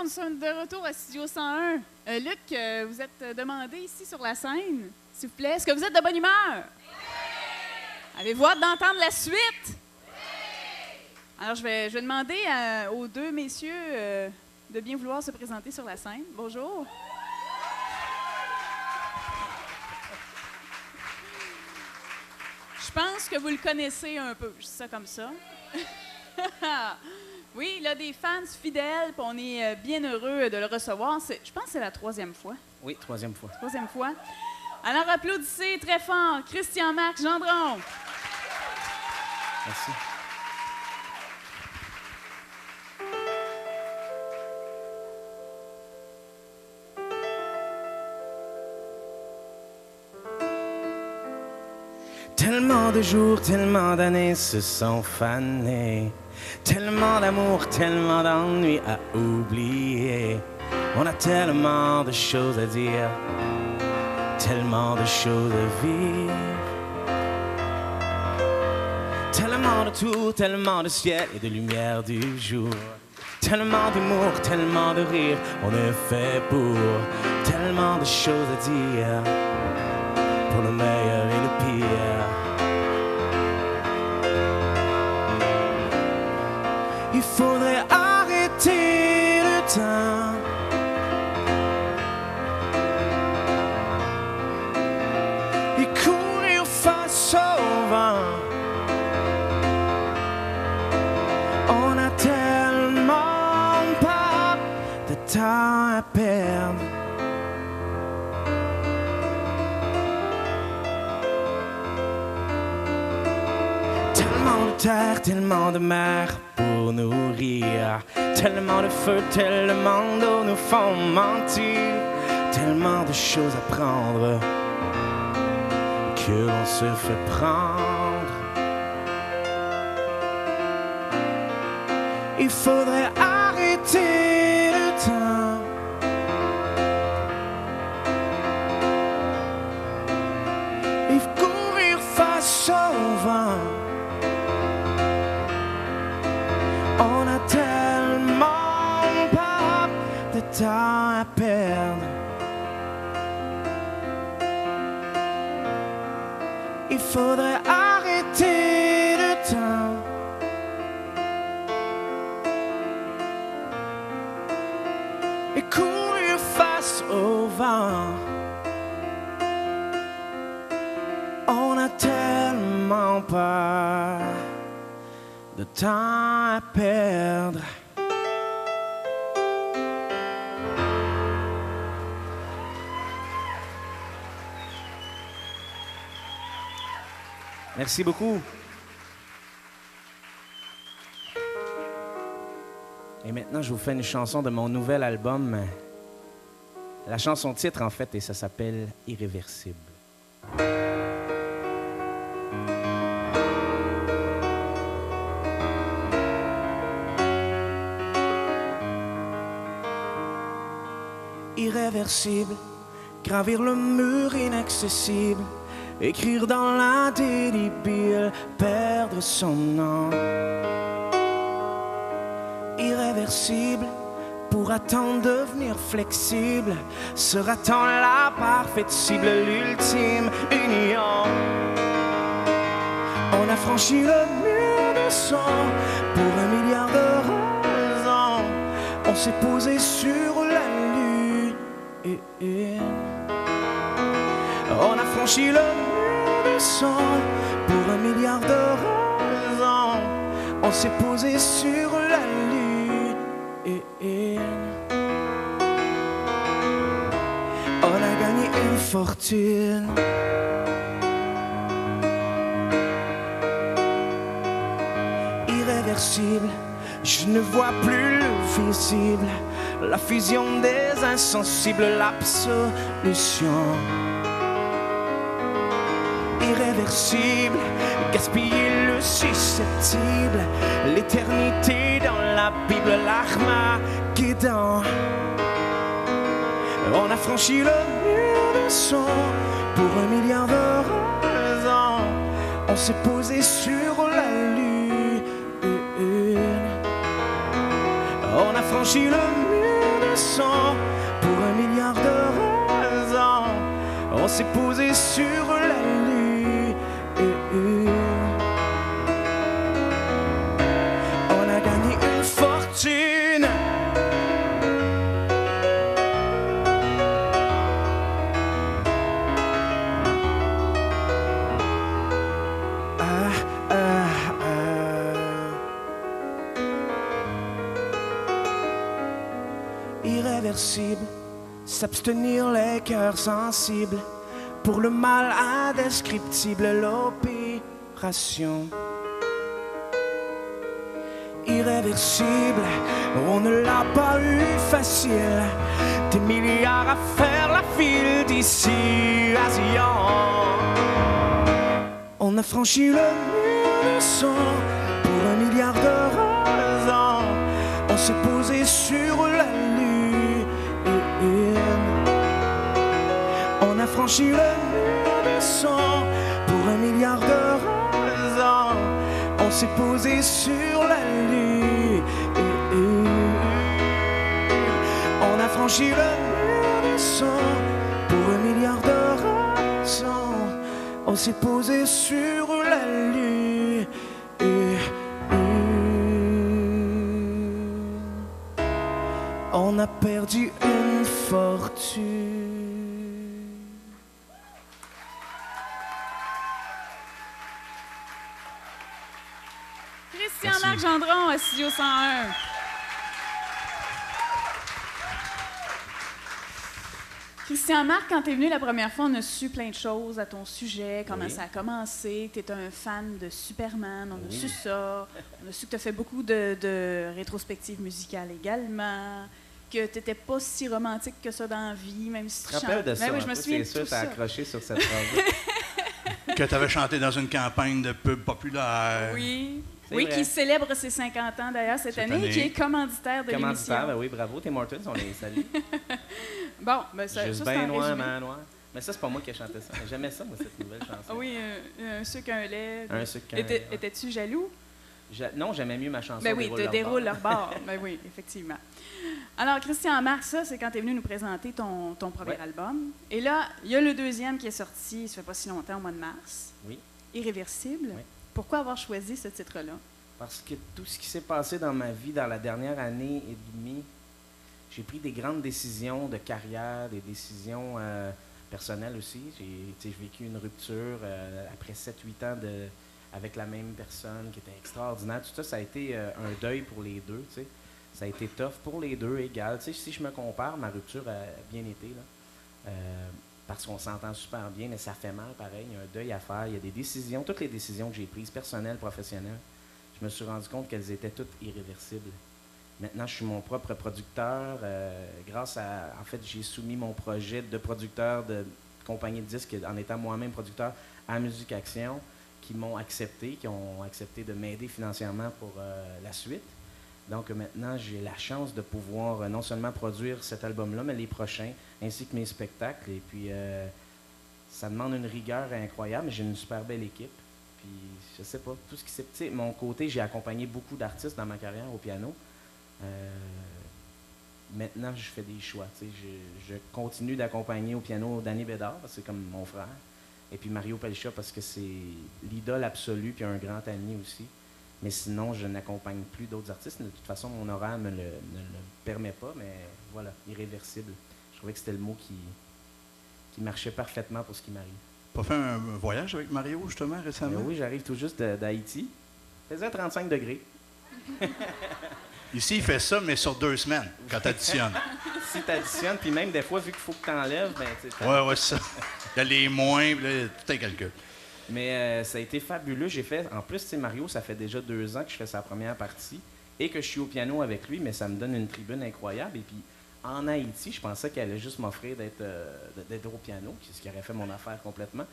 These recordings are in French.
on est de retour à Studio 101. Luc, vous êtes demandé ici sur la scène, s'il vous plaît. Est-ce que vous êtes de bonne humeur? Oui! Avez-vous hâte d'entendre la suite? Oui! Alors, je vais demander aux deux messieurs de bien vouloir se présenter sur la scène. Bonjour. Je pense que vous le connaissez un peu, je dis ça comme ça. Oui, il a des fans fidèles, puis on est bien heureux de le recevoir. Je pense que c'est la troisième fois. Oui, troisième fois. Troisième fois. Alors, applaudissez très fort Christian-Marc Gendron. Merci. Tellement de jours, tellement d'années se sont fanés. Tellement d'amour, tellement d'ennuis à oublier. On a tellement de choses à dire, tellement de choses à vivre. Tellement de tout, tellement de ciel et de lumière du jour. Tellement d'humour, tellement de rire, on est fait pour. Tellement de choses à dire, pour le meilleur et le pire. Il faudrait arrêter le temps. Et courir face au vent. On a tellement pas de temps à perdre. Tellement de terre, tellement de mer pour nourrir. Tellement de feu, tellement d'eau nous font mentir. Tellement de choses à prendre que l'on se fait prendre. Il faudrait arrêter le temps. Et courir face au vent. On a tellement pas de temps à perdre. Il faudrait arrêter le temps. Et courir face au vent. On a tellement pas de temps à perdre. Merci beaucoup. Et maintenant, je vous fais une chanson de mon nouvel album. La chanson titre, en fait, et ça s'appelle Irréversible. Irréversible, gravir le mur inaccessible, écrire dans l'indélébile, perdre son nom. Irréversible, pourra-t-on devenir flexible? Sera-t-on la parfaite cible, l'ultime union? On a franchi le mur de son pour 1 milliard de raisons. On s'est posé sur la lune. On a franchi le mur de son pour 1 milliard de raisons. On s'est posé sur la lune. On a gagné une fortune. Irréversible, je ne vois plus le visible. La fusion des insensibles, l'absolution. Irréversible, gaspiller le susceptible. L'éternité dans la Bible, l'Armageddon. On a franchi le mur de son pour 1 milliard de raisons. On s'est posé sur la lune. On a franchi le mur sang. Pour 1 milliard de raisons, on s'est posé sur la lune. On a gagné une fortune. Irréversible, s'abstenir les cœurs sensibles. Pour le mal indescriptible, l'opération. Irréversible, on ne l'a pas eu facile. Des milliards à faire la file d'ici à Zion. On a franchi le mur du son pour 1 milliard de raisons. On s'est posé sur la lune. On a franchi le mur du son pour 1 milliard de raisons. On s'est posé sur la lune. On a franchi le mur du son pour 1 milliard de raisons. On s'est posé sur la lune. On a perdu une fortune. Christian-Marc Gendron à Studio 101. Christian-Marc, quand t'es venu la première fois, on a su plein de choses à ton sujet, comment ça a commencé, que t'es un fan de Superman, on a su ça, on a su que t'as fait beaucoup de rétrospectives musicales également, que t'étais pas si romantique que ça dans la vie, même si tu te rappelles de ça? Ben oui, je me souviens de c'est tout sûr, t'as ça. accroché sur cette phrase. Que tu avais chanté dans une campagne de pub populaire. Oui. C'est Oui, vrai. qui célèbre ses 50 ans d'ailleurs cette année, et qui est commanditaire de l'émission. Commanditaire, ben oui, bravo, Tim Hortons, on les salue. Bon, ben ça, Juste ça c'est bien en noir, résumé. man noir. Mais ça, c'est pas moi qui ai chanté ça. J'aimais ça, moi, cette nouvelle chanson. Ah oui, un sucre, un lait. Un sucre, un Étais- lait, ouais. Étais-tu jaloux? Non, j'aimais mieux ma chanson. Ben oui, te déroule leur leur bord. Ben oui, effectivement. Alors, Christian-Marc, ça, c'est quand tu es venu nous présenter ton premier Ouais. album. Et là, il y a le deuxième qui est sorti, ça fait pas si longtemps, au mois de mars. Oui. Irréversible. Oui. Pourquoi avoir choisi ce titre-là? Parce que tout ce qui s'est passé dans ma vie dans la dernière année et demie, j'ai pris des grandes décisions de carrière, des décisions personnelles aussi. J'ai vécu une rupture après 7-8 ans avec la même personne qui était extraordinaire. Tout ça, ça a été un deuil pour les deux. Tu sais. Ça a été tough pour les deux, égal. Tu sais, si je me compare, ma rupture a bien été, là. Parce qu'on s'entend super bien, mais ça fait mal pareil. Il y a un deuil à faire. Il y a des décisions, toutes les décisions que j'ai prises, personnelles, professionnelles, je me suis rendu compte qu'elles étaient toutes irréversibles. Maintenant, je suis mon propre producteur. Grâce à... En fait, j'ai soumis mon projet de producteur de compagnie de disques en étant moi-même producteur à Musique Action, qui m'ont accepté, qui ont accepté de m'aider financièrement pour la suite. Donc maintenant, j'ai la chance de pouvoir non seulement produire cet album-là, mais les prochains, ainsi que mes spectacles. Et puis, ça demande une rigueur incroyable, mais j'ai une super belle équipe. Puis, je sais pas, tout ce qui s'est... Tu sais, mon côté, j'ai accompagné beaucoup d'artistes dans ma carrière au piano. Maintenant, je fais des choix. Tu sais, je continue d'accompagner au piano Danny Bédard, parce que c'est comme mon frère. Et puis Mario Pelcha, parce que c'est l'idole absolue, puis un grand ami aussi. Mais sinon, je n'accompagne plus d'autres artistes. De toute façon, mon horaire ne le permet pas, mais voilà, irréversible. Je trouvais que c'était le mot qui marchait parfaitement pour ce qui m'arrive. Pas fait un voyage avec Mario, justement, récemment? Oui, j'arrive tout juste d'Haïti. Il faisait 35 degrés. Ici, il fait ça, mais sur 2 semaines, quand tu additionnes. Si tu additionnes, puis même des fois, vu qu'il faut que tu enlèves, ben, tu sais, Ouais, c'est ça. Il y a les moins, puis là, tout est calcul. Mais ça a été fabuleux. J'ai fait, en plus, tu sais, Mario, ça fait déjà 2 ans que je fais sa première partie et que je suis au piano avec lui, mais ça me donne une tribune incroyable. Et puis, en Haïti, je pensais qu'elle allait juste m'offrir d'être au piano, ce qui aurait fait mon affaire complètement.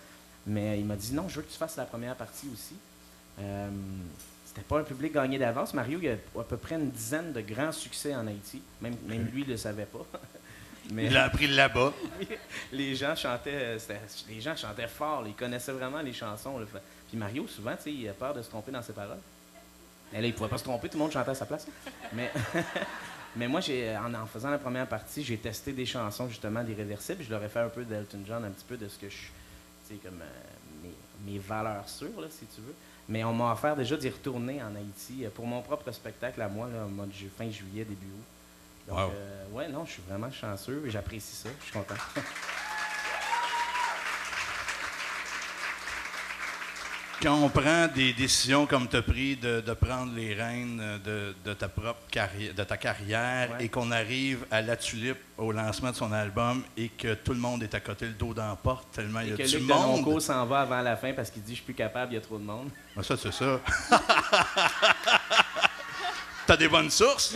Mais il m'a dit non, je veux que tu fasses la première partie aussi. C'était pas un public gagné d'avance. Mario, il a à peu près une dizaine de grands succès en Haïti. Même lui, il le savait pas. Mais Il l'a appris là-bas. les gens chantaient fort, là, ils connaissaient vraiment les chansons. Là. Puis Mario, souvent, il a peur de se tromper dans ses paroles. Mais là, il ne pouvait pas se tromper, tout le monde chantait à sa place. Mais Mais moi, en faisant la première partie, j'ai testé des chansons, justement, d'Irréversible. Je leur ai fait un peu d'Elton John, un petit peu de ce que je... Tu sais, comme mes valeurs sûres, là, si tu veux. Mais on m'a offert déjà d'y retourner en Haïti pour mon propre spectacle à moi, là, au mois de fin juillet, début août. Donc, ouais, non, je suis vraiment chanceux et j'apprécie ça. Je suis content. Quand on prend des décisions comme tu as pris de prendre les rênes de ta propre carrière, de ta carrière, et qu'on arrive à La Tulipe au lancement de son album et que tout le monde est à côté le dos dans la porte tellement il y a du monde. Et que Luc Denoncourt s'en va avant la fin parce qu'il dit « Je suis plus capable, il y a trop de monde ». Ça, c'est ça. T'as des bonnes sources?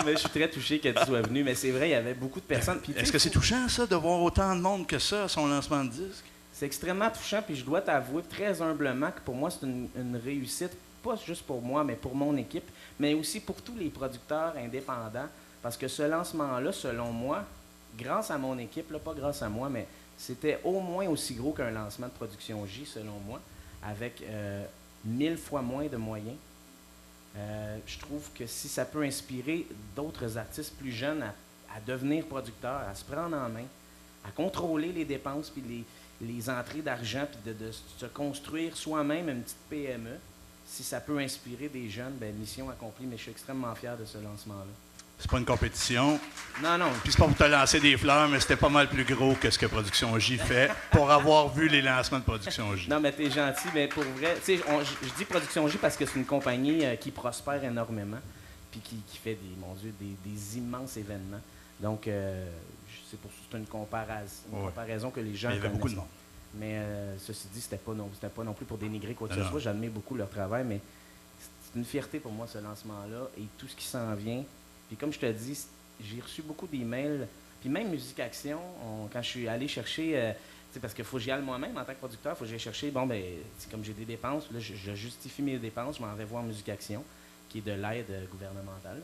Mais je suis très touché que tu sois venu. Mais c'est vrai, il y avait beaucoup de personnes. Puis, est-ce que c'est touchant, ça, de voir autant de monde que ça à son lancement de disque? C'est extrêmement touchant, puis je dois t'avouer très humblement que pour moi, c'est une réussite, pas juste pour moi, mais pour mon équipe, mais aussi pour tous les producteurs indépendants, parce que ce lancement-là, selon moi, grâce à mon équipe, là, pas grâce à moi, mais c'était au moins aussi gros qu'un lancement de Production J, selon moi, avec 1000 fois moins de moyens. Je trouve que si ça peut inspirer d'autres artistes plus jeunes à devenir producteurs, à se prendre en main, à contrôler les dépenses, puis les entrées d'argent, puis de se construire soi-même une petite PME, si ça peut inspirer des jeunes, bien, mission accomplie, mais je suis extrêmement fier de ce lancement-là. C'est pas une compétition. Non. Puis c'est pas pour te lancer des fleurs, mais c'était pas mal plus gros que ce que Production J fait pour avoir vu les lancements de Production J. Non, mais t'es gentil, mais pour vrai, tu sais, je dis Production J parce que c'est une compagnie qui prospère énormément, puis qui fait des immenses événements. Donc, c'est une comparaison que les gens connaissent. Il y avait beaucoup de monde. Mais ceci dit, c'était pas non plus pour dénigrer quoi que ce soit. J'admire beaucoup leur travail, mais c'est une fierté pour moi, ce lancement-là, et tout ce qui s'en vient. Puis comme je te dis, j'ai reçu beaucoup d'emails, puis même Musique Action, quand je suis allé chercher, parce qu'il faut que j'y aille moi-même en tant que producteur, il faut que j'aille chercher, comme j'ai des dépenses, là, je justifie mes dépenses, je m'en vais voir Musique Action, qui est de l'aide gouvernementale.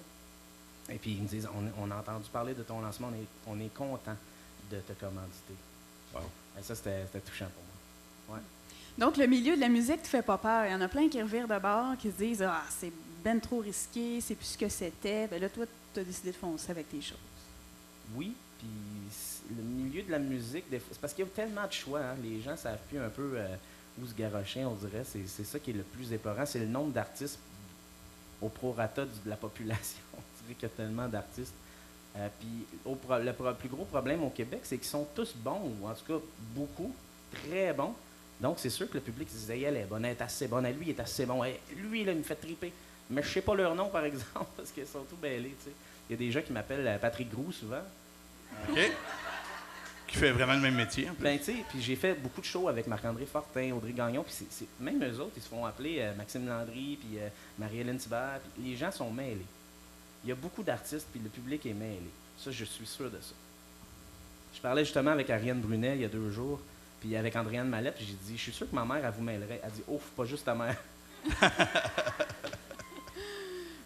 Et puis ils me disent, on a entendu parler de ton lancement, on est content de te commanditer. Wow. Et ça, c'était touchant pour moi. Ouais. Donc, le milieu de la musique ne te fait pas peur. Il y en a plein qui revirent de bord, qui se disent « Ah, c'est ben trop risqué, c'est plus ce que c'était. » Bien là, toi, tu as décidé de foncer avec tes choses. Oui, puis le milieu de la musique, c'est parce qu'il y a tellement de choix. Hein. Les gens ne savent plus un peu où se garrocher, on dirait. C'est ça qui est le plus épeurant. C'est le nombre d'artistes au prorata de la population. On dirait qu'il y a tellement d'artistes. Puis le plus gros problème au Québec, c'est qu'ils sont tous bons, ou en tout cas beaucoup, très bons. Donc, c'est sûr que le public se disait, elle est bonne, elle est assez bonne, lui, il est assez bon, lui, là, il me fait triper. Mais je sais pas leur nom, par exemple, parce qu'ils sont tous bêlés, tu sais. Il y a des gens qui m'appellent Patrick Groux, souvent. OK. Qui fait vraiment le même métier, en plus. Ben, tu sais, puis j'ai fait beaucoup de shows avec Marc-André Fortin, Audrey Gagnon, puis même eux autres, ils se font appeler Maxime Landry, puis Marie-Hélène Thibert, puis les gens sont mêlés. Il y a beaucoup d'artistes, puis le public est mêlé. Ça, je suis sûr de ça. Je parlais justement avec Ariane Brunet il y a 2 jours, puis avec Andréane Mallette, puis j'ai dit, je suis sûr que ma mère, elle vous mêlerait. Elle dit, ouf, pas juste ta mère.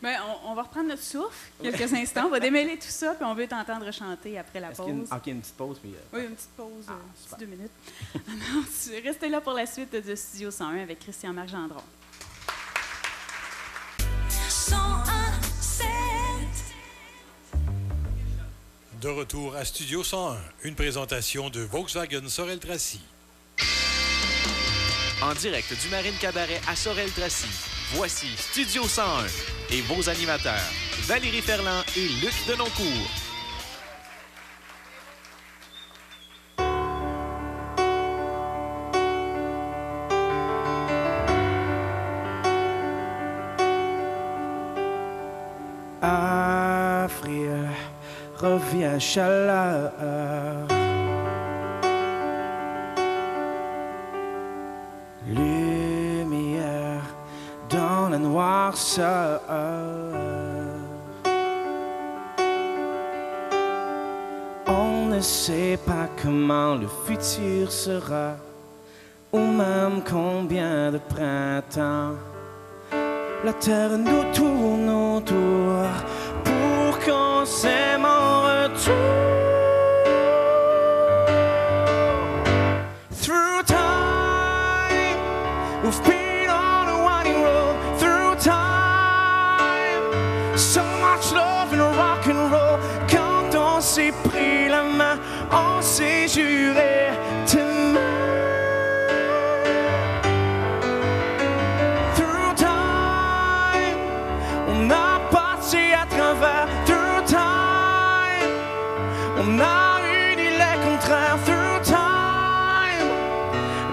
Bien, on va reprendre notre souffle quelques instants. On va démêler tout ça, puis on veut t'entendre chanter après la pause. Une petite pause. Puis, oui, une petite pause, 2 minutes. Alors, restez là pour la suite de Studio 101 avec Christian-Marc Gendron. 101.7. De retour à Studio 101, une présentation de Volkswagen Sorel-Tracy. En direct du Marine Cabaret à Sorel-Tracy, voici Studio 101 et vos animateurs, Valérie Ferland et Luc Denoncourt. Avril revient chaleur. Lumière dans la noirceur. On ne sait pas comment le futur sera, ou même combien de printemps la terre nous tourne autour pour qu'on s'aime en retour. Through time, we've been on a winding road. Through time, so much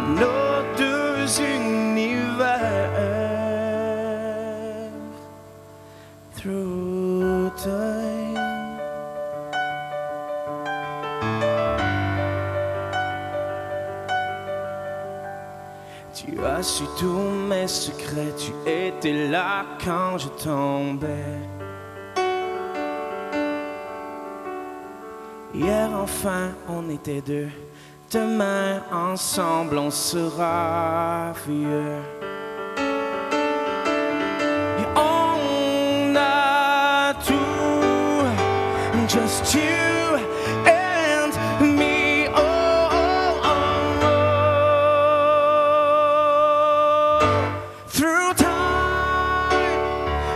nos deux univers through time. Tu as su tous mes secrets, tu étais là quand je tombais. Hier enfin on était deux, demain ensemble on sera vieux. Et on a tout, just you and me. Oh, oh, oh, oh. Through time,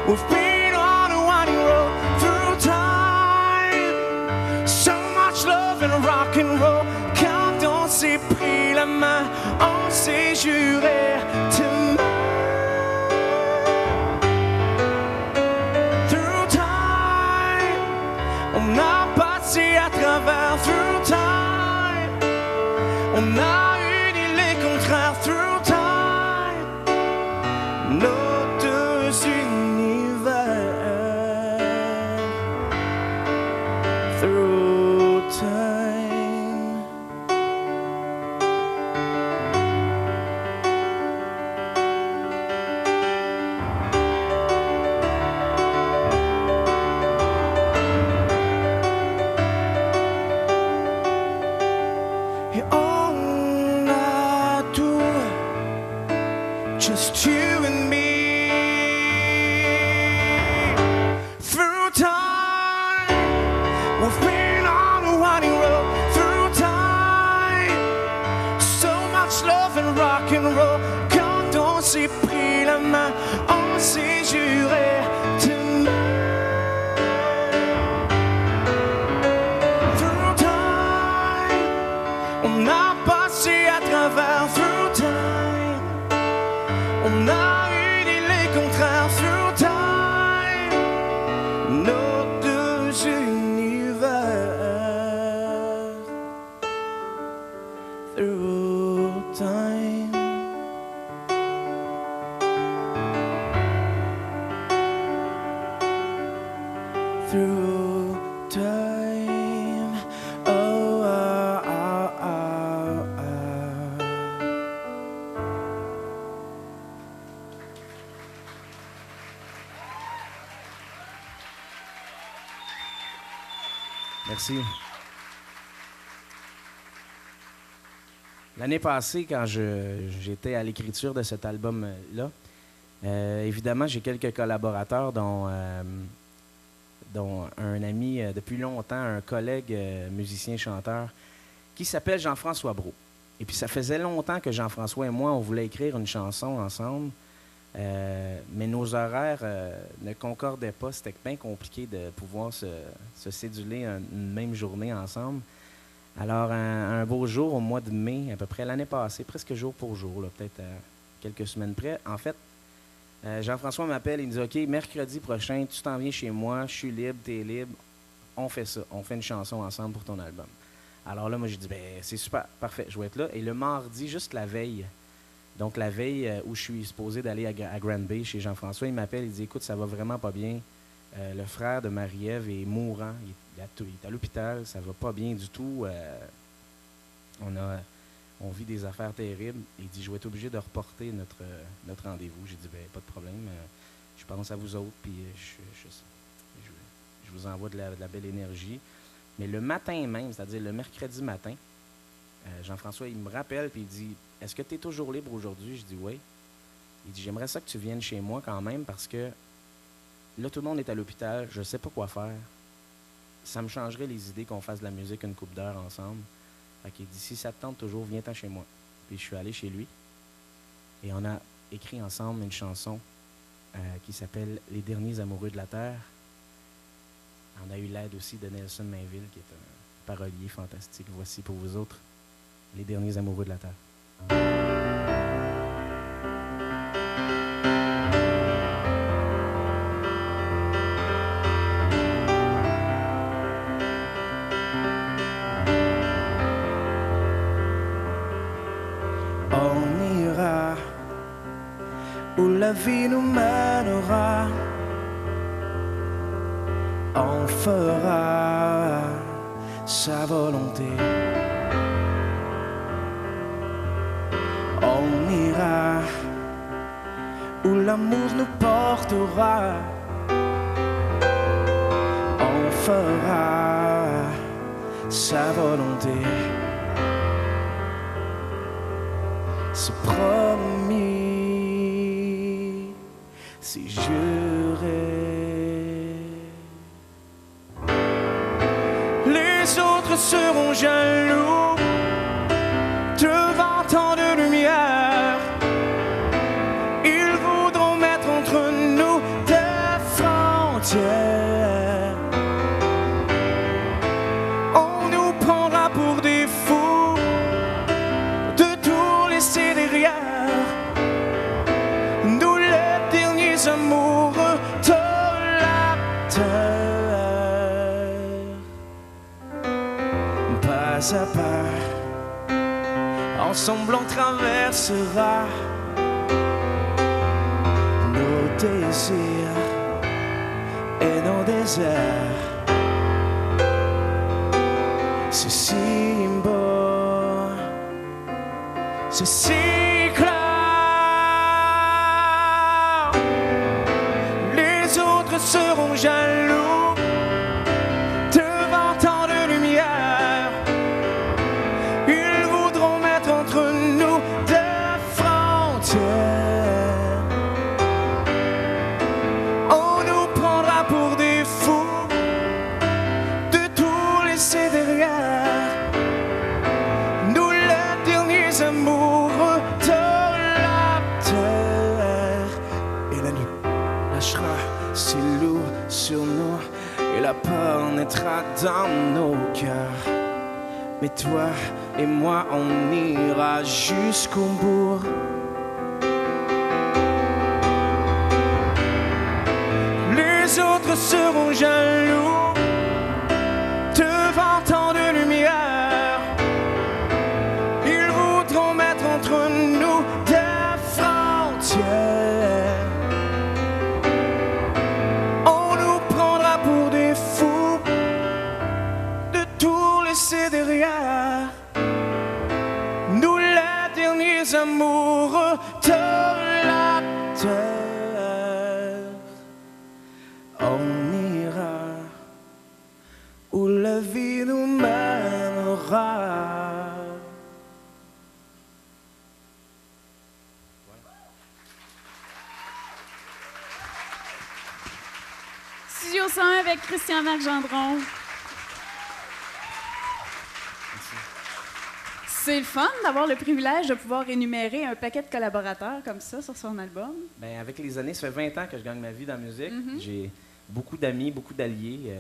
we've been on a winding road. Through time, so much love and rock and roll. Quand on s'est pris la main, on s'est juré demain. Through time, on a passé à travers. Through time, on a uni les contraires. Through time, nos deux univers. Through time. Et on a tout, just you and me. Through time, we've been on a winding road. Through time, so much love and rock and roll. Quand on s'est pris la main, on s'est juré demain. Through time, on a passé à travers. Through time, on a uni les contraires. Through time, nos deux univers. Through time. Through time. Oh, ah, ah, ah, ah. Merci. L'année passée, quand j'étais à l'écriture de cet album-là, évidemment, j'ai quelques collaborateurs, dont un ami depuis longtemps, un collègue musicien-chanteur, qui s'appelle Jean-François Brault. Et puis, ça faisait longtemps que Jean-François et moi, on voulait écrire une chanson ensemble, mais nos horaires ne concordaient pas. C'était bien compliqué de pouvoir se céduler une même journée ensemble. Alors, un beau jour, au mois de mai, à peu près l'année passée, presque jour pour jour, là, peut-être quelques semaines près, en fait, Jean-François m'appelle et me dit « OK, mercredi prochain, tu t'en viens chez moi, je suis libre, tu es libre, on fait ça, on fait une chanson ensemble pour ton album. » Alors là, moi, j'ai dit « Ben, c'est super, parfait, je vais être là. » Et le mardi, juste la veille, donc la veille où je suis supposé d'aller à Grand Bay chez Jean-François, il m'appelle, il dit « Écoute, ça va vraiment pas bien. Le frère de Marie-Ève est mourant, il est à l'hôpital, ça va pas bien du tout. On vit des affaires terribles. » Il dit « Je vais être obligé de reporter notre rendez-vous. » J'ai dit « Ben, pas de problème. Je pense à vous autres, puis je vous envoie de la belle énergie. » Mais le matin même, c'est-à-dire le mercredi matin, Jean-François, il me rappelle, puis il dit « Est-ce que tu es toujours libre aujourd'hui? » Je dis « Oui. » Il dit « J'aimerais ça que tu viennes chez moi quand même, parce que là, tout le monde est à l'hôpital, je sais pas quoi faire. Ça me changerait les idées qu'on fasse de la musique une couple d'heures ensemble. » Fait qu'il dit « Si ça te tente toujours, viens-t'en chez moi. » Puis je suis allé chez lui et on a écrit ensemble une chanson qui s'appelle « Les derniers amoureux de la Terre ». On a eu l'aide aussi de Nelson Mainville, qui est un parolier fantastique. Voici pour vous autres « Les derniers amoureux de la Terre ». On ira où la vie nous mènera. On fera sa volonté. On ira où l'amour nous portera. On fera sa volonté. C'est promis, c'est juré. Les autres seront jaloux devant tant de lumière. Ils voudront mettre entre nous des frontières. On nous prendra pour des fous de tout laisser derrière. Nous les derniers amoureux de la terre. Pas à pas, ensemble on traversera nos désirs et nos déserts. C'est si beau, c'est si clair. Les autres seront jaloux devant tant de lumière. Ils voudront mettre entre nous des frontières. On nous prendra pour des fous de tout laisser derrière. Nous les derniers amoureux de la terre. Et la nuit lâchera ses loups sur nous et la peur naîtra dans nos cœurs. Mais toi et moi, on ira jusqu'au bout. Les autres seront jaloux devant tant de lumière. Ils voudront mettre entre nous des frontières. On nous prendra pour des fous de tout laisser derrière. Nous les derniers amoureux de la terre. On ira où la vie nous mènera. Studio 101 avec Christian-Marc Gendron. C'est le fun d'avoir le privilège de pouvoir énumérer un paquet de collaborateurs comme ça sur son album. Ben, avec les années, ça fait 20 ans que je gagne ma vie dans la musique. J'ai beaucoup d'amis, beaucoup d'alliés.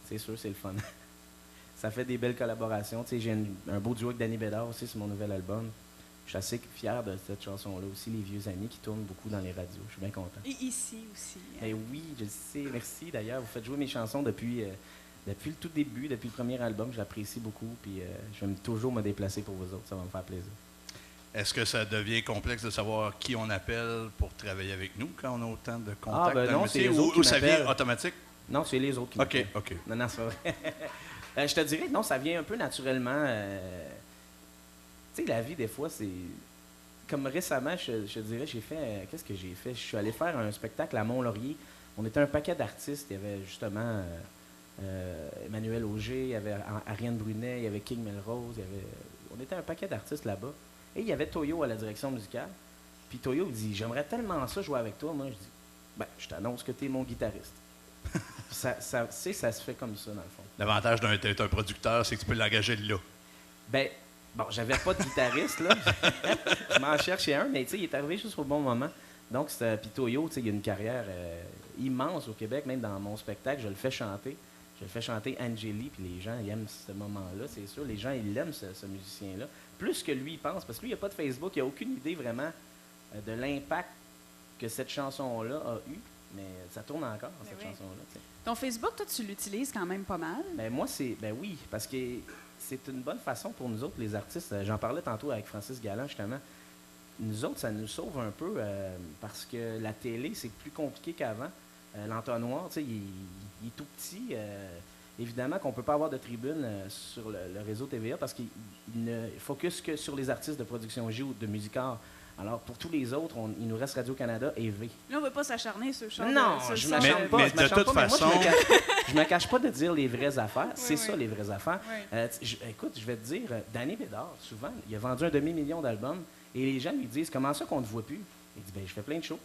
C'est sûr, c'est le fun. Ça fait des belles collaborations. Tu sais, j'ai un beau duo avec Danny Bédard aussi sur mon nouvel album. Je suis assez fier de cette chanson-là aussi, les vieux amis qui tournent beaucoup dans les radios. Je suis bien content. Et ici aussi. Ben oui, je le sais. Merci d'ailleurs. Vous faites jouer mes chansons depuis le tout début, depuis le premier album. Je l'apprécie beaucoup. Puis je vais toujours me déplacer pour vous autres. Ça va me faire plaisir. Est-ce que ça devient complexe de savoir qui on appelle pour travailler avec nous quand on a autant de contacts dans non, le métier, c'est les autres qui ou ça vient m'appellent. automatique? Non, c'est les autres qui OK, m'appellent. OK. Non, c'est pas vrai. Je te dirais, non, ça vient un peu naturellement. Tu sais, la vie, des fois, c'est... Comme récemment, je te dirais, j'ai fait... qu'est-ce que j'ai fait? Je suis allé faire un spectacle à Mont-Laurier. On était un paquet d'artistes. Il y avait justement Emmanuel Auger, il y avait Ariane Brunet, il y avait King Melrose. On était un paquet d'artistes là-bas. Et il y avait Toyo à la direction musicale. Puis Toyo me dit, j'aimerais tellement ça jouer avec toi. Moi, je dis, ben, je t'annonce que tu es mon guitariste. ça se fait comme ça, dans le fond. L'avantage d'être un producteur, c'est que tu peux l'engager là. Ben, bon, j'avais pas de guitariste, là. Je m'en cherchais un, mais tu sais, il est arrivé juste au bon moment. Donc, puis Toyo, tu sais, il a une carrière immense au Québec, même dans mon spectacle, je le fais chanter. Je le fais chanter Angélie, puis les gens, ils aiment ce moment-là, c'est sûr. Les gens, ils l'aiment, ce musicien-là. Plus que lui, il pense, parce que lui, il n'a pas de Facebook, il n'a aucune idée vraiment de l'impact que cette chanson-là a eu. Mais ça tourne encore, cette chanson-là. T'sais. Ton Facebook, toi, tu l'utilises quand même pas mal. Ben moi, ben oui, parce que c'est une bonne façon pour nous autres, les artistes. J'en parlais tantôt avec Francis Galland, justement. Nous autres, ça nous sauve un peu parce que la télé, c'est plus compliqué qu'avant. L'entonnoir, tu sais, il est tout petit. Évidemment qu'on ne peut pas avoir de tribune sur le réseau TVA parce qu'il ne focus que sur les artistes de production J ou de Musicart. Alors, pour tous les autres, il nous reste Radio-Canada et V. Là, on ne va pas s'acharner sur le champ. Non, je ne m'acharne pas. Mais de toute façon... Je me cache pas de dire les vraies affaires. Oui, c'est ça, les vraies affaires. Oui. Écoute, je vais te dire, Danny Bédard, souvent, il a vendu 1 demi-million d'albums et les gens lui disent « Comment ça qu'on ne te voit plus? » Il dit « Je fais plein de shows. »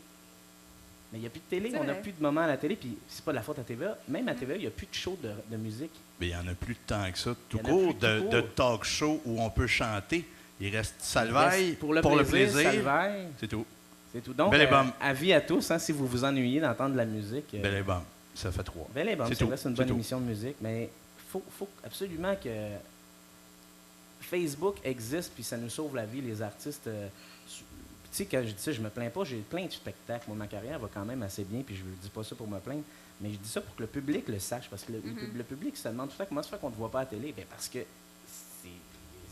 Mais il n'y a plus de télé, on n'a plus de moments à la télé, puis c'est pas de la faute à TVA. Même à TVA, il n'y a plus de shows de musique. Mais il n'y en a plus tant que ça. Tout court, de talk show où on peut chanter. Il reste Salvaille pour le plaisir. Salvaille. C'est tout. C'est tout. Donc, avis à tous, hein, si vous vous ennuyez d'entendre de la musique. Bel et bon. Ça fait 3. Bel et bon, c'est vrai, c'est une bonne émission de musique, mais il faut absolument que Facebook existe, puis ça nous sauve la vie, les artistes. Tu sais, quand je dis ça, je me plains pas, j'ai plein de spectacles. Moi, ma carrière va quand même assez bien, puis je ne dis pas ça pour me plaindre, mais je dis ça pour que le public le sache, parce que le public se demande tout le temps comment ça fait qu'on ne te voit pas à la télé. Bien, parce que c'est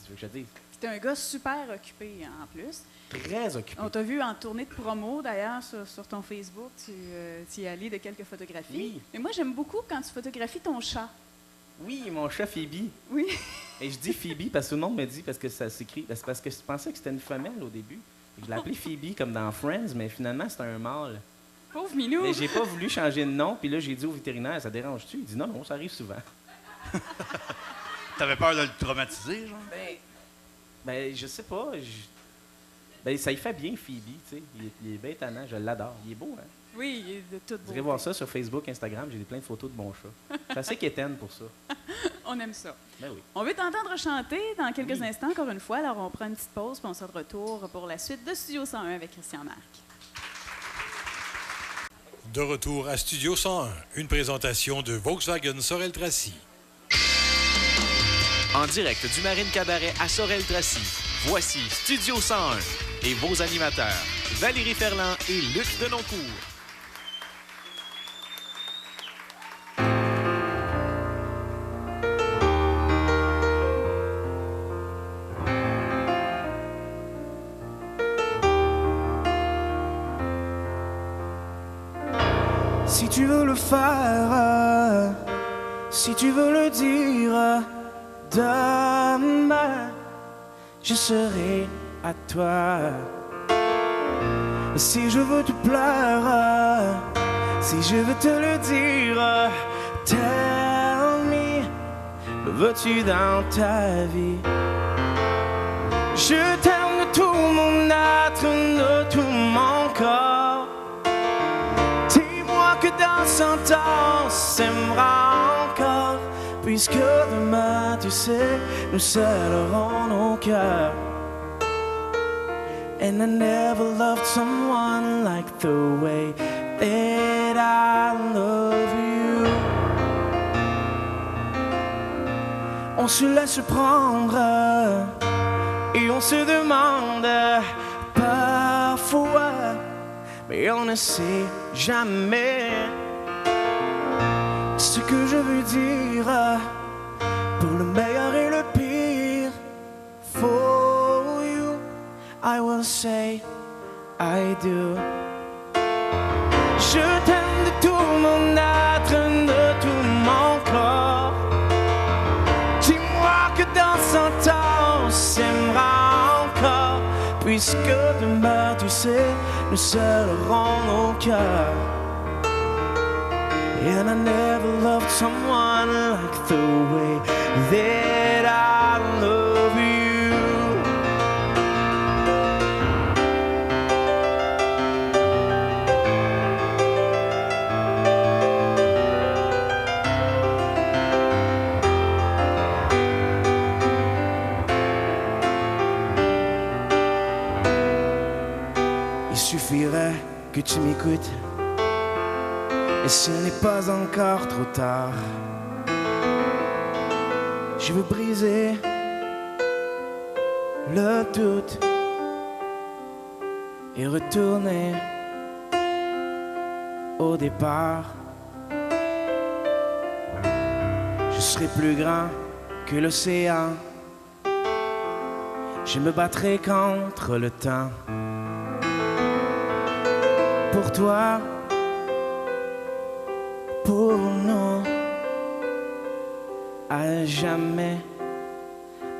ce que je te dis. T'es un gars super occupé, en plus. Très occupé. On t'a vu en tournée de promo, d'ailleurs, sur ton Facebook. Tu y allais de quelques photographies. Oui. Mais moi, j'aime beaucoup quand tu photographies ton chat. Oui, mon chat Phoebe. Oui. Et je dis Phoebe parce que tout le monde me dit, parce que ça s'écrit, c'est parce que je pensais que c'était une femelle au début. Je l'ai appelé Phoebe comme dans Friends, mais finalement, c'est un mâle. Pauvre minou! Mais j'ai pas voulu changer de nom, puis là, j'ai dit au vétérinaire, ça dérange-tu? Il dit non, non, ça arrive souvent. T'avais peur de le traumatiser, genre? Ben je sais pas. Ben, ça y fait bien, Phoebe, tu sais. Il est bien tannant, je l'adore. Il est beau, hein? Oui, il est de toute Vous irez voir ça sur Facebook, Instagram, j'ai plein de photos de mon chat. Je suis assez quétaine pour ça. On aime ça. Ben oui. On veut t'entendre chanter dans quelques instants, encore une fois. Alors, on prend une petite pause, puis on se retourne pour la suite de Studio 101 avec Christian Marc. De retour à Studio 101, une présentation de Volkswagen Sorel-Tracy. En direct du Marine Cabaret à Sorel-Tracy, voici Studio 101 et vos animateurs, Valérie Ferland et Luc Denoncourt. Si tu veux le faire, si tu veux le dire, demain, je serai à toi. Si je veux te plaire, si je veux te le dire, tell me, veux-tu dans ta vie? Je t'aime de tout mon être, de tout mon corps. Dis-moi que dans 100 ans, on s'aimera encore, puisque demain, tu sais, nous scellerons nos cœurs. And I never loved someone like the way that I love you. On se laisse prendre et on se demande parfois, mais on ne sait jamais ce que je veux dire pour le meilleur et le pire. For you, I will say I do. Je t'aime de tout mon être, de tout mon corps. Dis-moi que dans 100 ans on s'aimera encore, puisque demain, tu sais, nous scellerons nos cœurs. And I never loved someone like the way that I love you. Il suffirait que tu m'écoutes, et ce n'est pas encore trop tard. Je veux briser le doute et retourner au départ. Je serai plus grand que l'océan. Je me battrai contre le temps. Pour toi, pour nous, à jamais,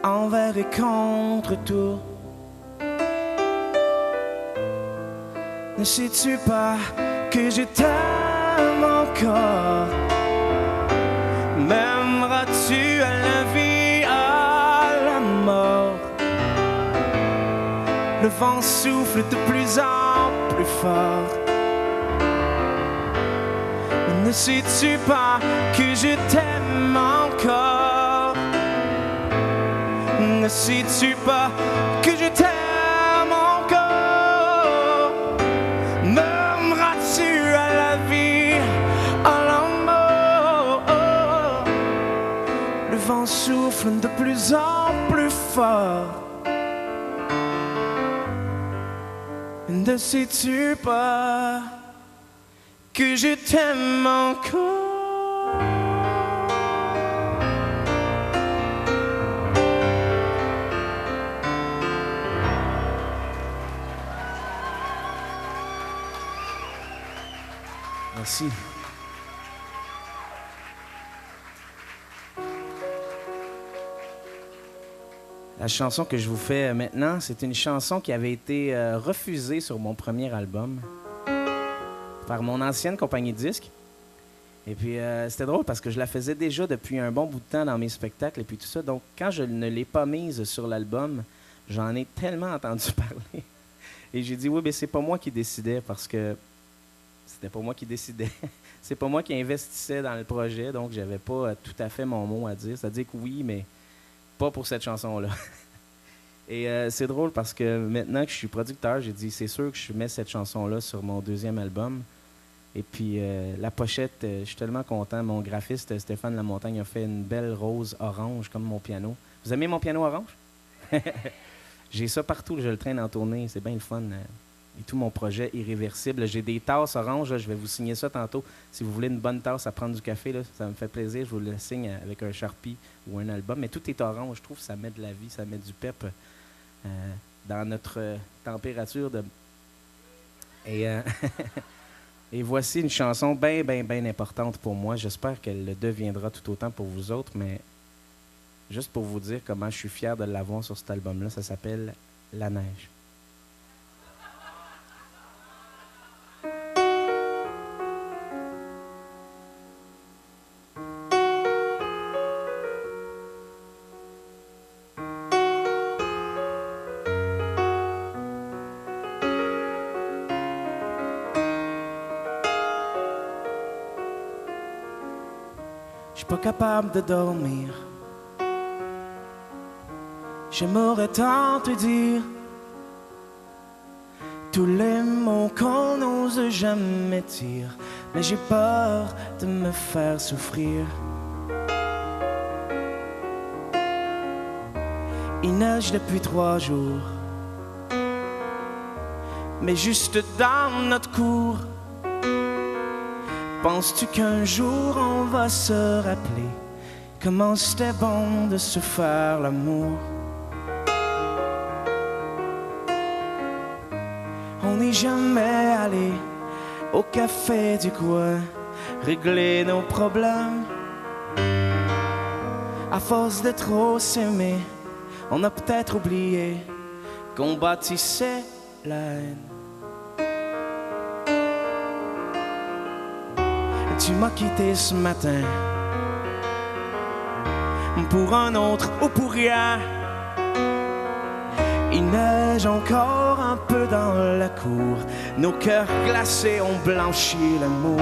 envers et contre tout. Ne sais-tu pas que je t'aime encore? M'aimeras-tu à la vie, à la mort? Le vent souffle de plus en plus fort. Ne sais-tu pas que je t'aime encore? Ne sais-tu pas que je t'aime encore? M'aimeras-tu à la vie, à la mort? Le vent souffle de plus en plus fort. Ne sais-tu pas que je t'aime encore? Merci. La chanson que je vous fais maintenant, c'est une chanson qui avait été refusée sur mon premier album par mon ancienne compagnie de disques. Et puis, c'était drôle parce que je la faisais déjà depuis un bon bout de temps dans mes spectacles et puis tout ça. Donc, quand je ne l'ai pas mise sur l'album, j'en ai tellement entendu parler. Et j'ai dit, oui, mais c'est pas moi qui décidais parce que c'était pas moi qui décidais. C'est pas moi qui investissais dans le projet, donc j'avais pas tout à fait mon mot à dire. C'est-à-dire que oui, mais pas pour cette chanson-là. Et c'est drôle parce que maintenant que je suis producteur, j'ai dit, c'est sûr que je mets cette chanson-là sur mon deuxième album. Et puis, la pochette, je suis tellement content. Mon graphiste, Stéphane Lamontagne, a fait une belle rose orange comme mon piano. Vous aimez mon piano orange? J'ai ça partout, je le traîne en tournée. C'est bien le fun. Et tout mon projet irréversible. J'ai des tasses oranges, là, je vais vous signer ça tantôt. Si vous voulez une bonne tasse à prendre du café, là, ça me fait plaisir. Je vous le signe avec un Sharpie ou un album. Mais tout est orange. Je trouve que ça met de la vie, ça met du pep dans notre température. Et, et voici une chanson bien, bien, bien importante pour moi. J'espère qu'elle le deviendra tout autant pour vous autres. Mais juste pour vous dire comment je suis fier de l'avoir sur cet album-là, ça s'appelle « La neige ». Je suis pas capable de dormir. J'aimerais tant te dire tous les mots qu'on n'ose jamais dire, mais j'ai peur de me faire souffrir. Il neige depuis 3 jours, mais juste dans notre cour. Penses-tu qu'un jour on va se rappeler comment c'était bon de se faire l'amour? On n'est jamais allé au café du coin régler nos problèmes. À force de trop s'aimer, on a peut-être oublié qu'on bâtissait la haine. Tu m'as quitté ce matin pour un autre ou pour rien. Il neige encore un peu dans la cour. Nos cœurs glacés ont blanchi l'amour.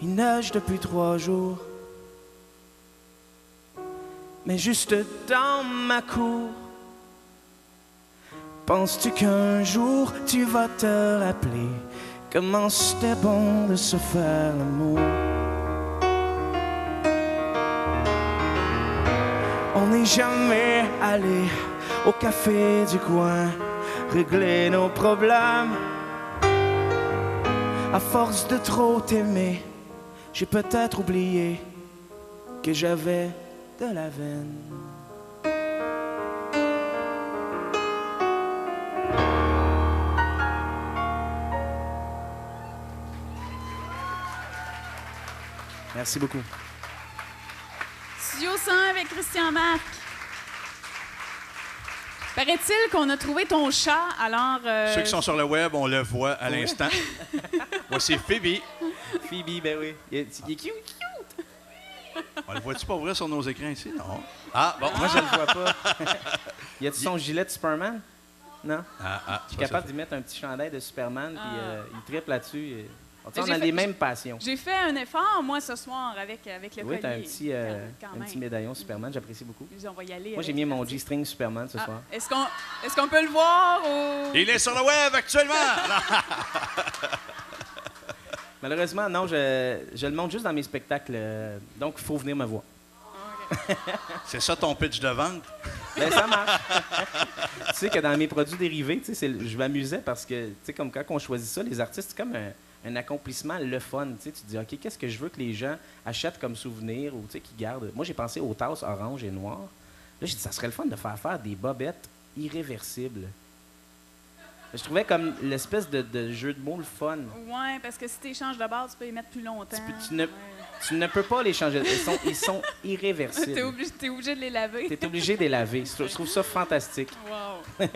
Il neige depuis 3 jours, mais juste dans ma cour. Penses-tu qu'un jour tu vas te rappeler comment c'était bon de se faire l'amour. On n'est jamais allé au café du coin régler nos problèmes. À force de trop t'aimer, j'ai peut-être oublié que j'avais de la veine. Merci beaucoup. Studio 100 avec Christian Marc. Paraît-il qu'on a trouvé ton chat, alors... Ceux qui sont sur le web, on le voit à l'instant. Voici Phoebe. Phoebe, ben oui. Il est cute. On le voit-tu pas vrai sur nos écrans ici? Non. Ah, bon. Moi, je le vois pas. Y a-tu son gilet de Superman? Non? Je suis ça, capable d'y mettre un petit chandail de Superman, puis il triple là-dessus. On J'ai a fait- les mêmes passions. J'ai fait un effort, moi, ce soir, avec le Oui, collier. t'as un petit, Quand un même. petit médaillon Superman, j'apprécie beaucoup. On va y aller. Moi, j'ai avec mis mon l'artiste. G-string Superman ce Ah, soir. Est-ce qu'on peut le voir ou... Il est sur le web actuellement! Malheureusement, non, je le montre juste dans mes spectacles, donc il faut venir me voir. C'est ça ton pitch de vente? Ben, ça marche. Tu sais que dans mes produits dérivés, tu sais, je m'amusais parce que, tu sais, comme quand on choisit ça, les artistes, c'est comme un accomplissement, le fun. Tu sais, tu te dis, OK, qu'est-ce que je veux que les gens achètent comme souvenir ou, tu sais, qu'ils gardent? Moi, j'ai pensé aux tasses orange et noires. Là, j'ai dit, ça serait le fun de faire des bobettes irréversibles. Je trouvais comme l'espèce de jeu de mots le fun. Ouais, parce que si tu échanges de base, tu peux les mettre plus longtemps. Tu ne peux pas les changer. Ils sont T'es irréversibles. obligé de les laver. Tu es obligé de les laver. Je trouve ça fantastique. Wow.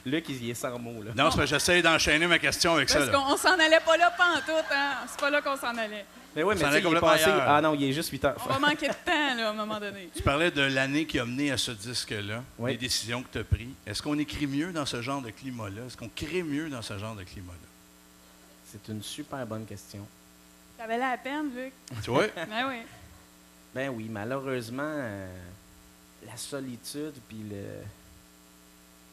Luc, il est sans mots, là. Non, c'est parce que j'essaie d'enchaîner ma question avec ça. Parce Là. qu'on s'en allait pas là pantoute, hein? C'est pas là qu'on s'en allait. Mais oui, mais Ça tu allait sais, il est complètement passé... ailleurs. Ah non, il est juste 8 heures. On va manquer de temps, là, à un moment donné. Tu parlais de l'année qui a mené à ce disque-là, Oui. les décisions que tu as prises. Est-ce qu'on écrit mieux dans ce genre de climat-là? Est-ce qu'on crée mieux dans ce genre de climat-là? C'est une super bonne question. Ça valait la peine, Luc. Tu vois? Ben oui. Ben oui, malheureusement, la solitude, puis le...